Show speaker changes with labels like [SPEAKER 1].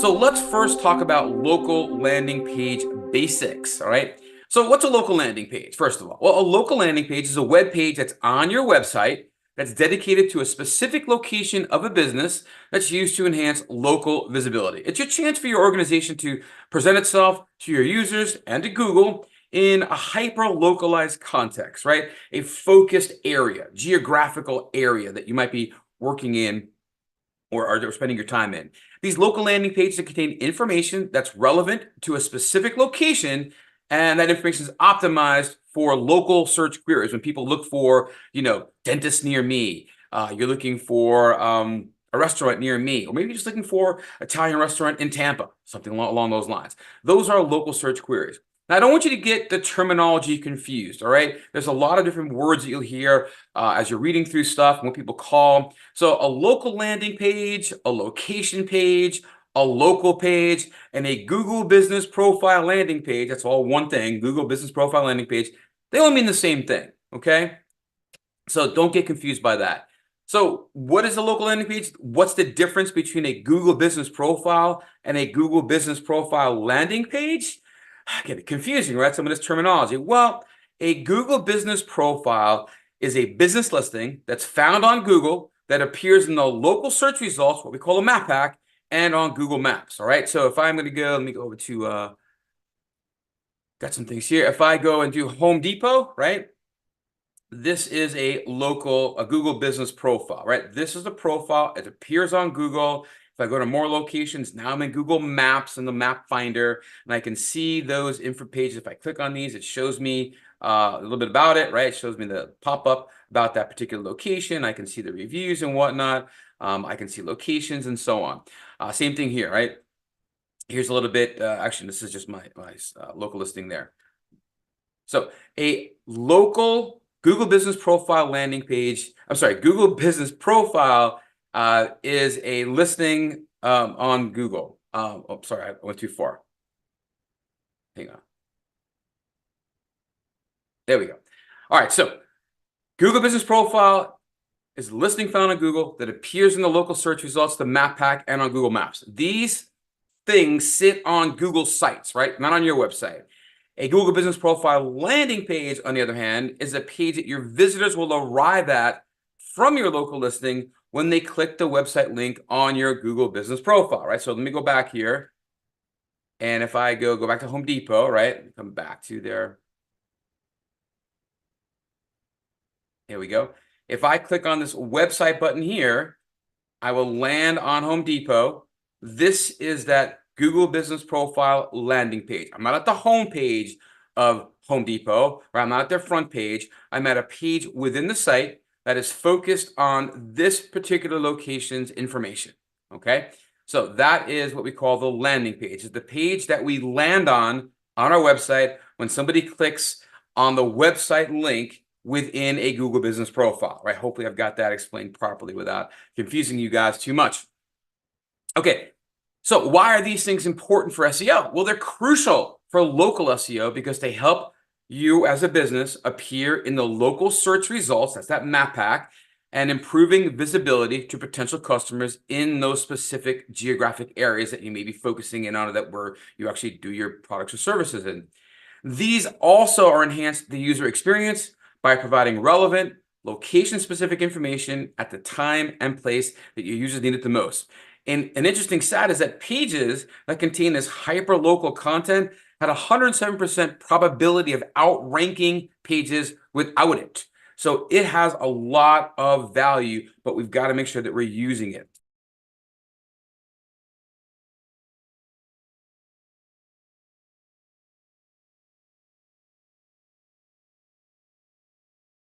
[SPEAKER 1] So let's first talk about local landing page basics, all right? So what's a local landing page, first of all? Well, a local landing page is a web page that's on your website that's dedicated to a specific location of a business that's used to enhance local visibility. It's your chance for your organization to present itself to your users and to Google in a hyper-localized context, right? A focused area, geographical area that you might be working in or are spending your time in. These local landing pages contain information that's relevant to a specific location, and that information is optimized for local search queries. When people look for, dentist near me, you're looking for a restaurant near me, or maybe just looking for Italian restaurant in Tampa, something along those lines. Those are local search queries. Now, I don't want you to get the terminology confused, all right? There's a lot of different words that you'll hear as you're reading through stuff and what people call. So a local landing page, a location page, a local page, and a Google Business Profile landing page, that's all one thing, Google Business Profile landing page, they all mean the same thing, okay? So don't get confused by that. So what is a local landing page? What's the difference between a Google Business Profile and a Google Business Profile landing page? Get confusing, right? Some of this terminology. Well, a Google Business Profile is a business listing that's found on Google that appears in the local search results, what we call a map pack, and on Google Maps. All right. So if I'm going to go, let me go over to, got some things here. If I go and do Home Depot, right? This is a Google Business Profile, right? This is the profile. It appears on Google. If I go to more locations, now I'm in Google Maps in the map finder, and I can see those info pages. If I click on these, it shows me a little bit about it, right? It shows me the pop-up about that particular location. I can see the reviews and whatnot. I can see locations and so on. Same thing here, right? Here's a little bit, actually, this is just my local listing there. So a local Google Business Profile landing page, Google Business Profile is a listing on Google. Oh, sorry, I went too far. Hang on. There we go. All right, so Google Business Profile is a listing found on Google that appears in the local search results, the map pack, and on Google Maps. These things sit on Google sites, right? Not on your website. A Google Business Profile landing page, on the other hand, is a page that your visitors will arrive at from your local listing when they click the website link on your Google Business Profile, right? So let me go back here. And if I go back to Home Depot, right? Come back to there. Here we go. If I click on this website button here, I will land on Home Depot. This is that Google Business Profile landing page. I'm not at the home page of Home Depot, or I'm not at their front page. I'm at a page within the site that is focused on this particular location's information, okay? So that is what we call the landing page. It's the page that we land on our website when somebody clicks on the website link within a Google Business Profile, right? Hopefully I've got that explained properly without confusing you guys too much. Okay, so why are these things important for SEO? Well, they're crucial for local SEO because they help you as a business appear in the local search results, that's that map pack, and improving visibility to potential customers in those specific geographic areas that you may be focusing in on, that where you actually do your products or services in. These also are enhanced the user experience by providing relevant, location-specific information at the time and place that your users need it the most. And an interesting stat is that pages that contain this hyper-local content had a 107% probability of outranking pages without it. So it has a lot of value, but we've got to make sure that we're using it.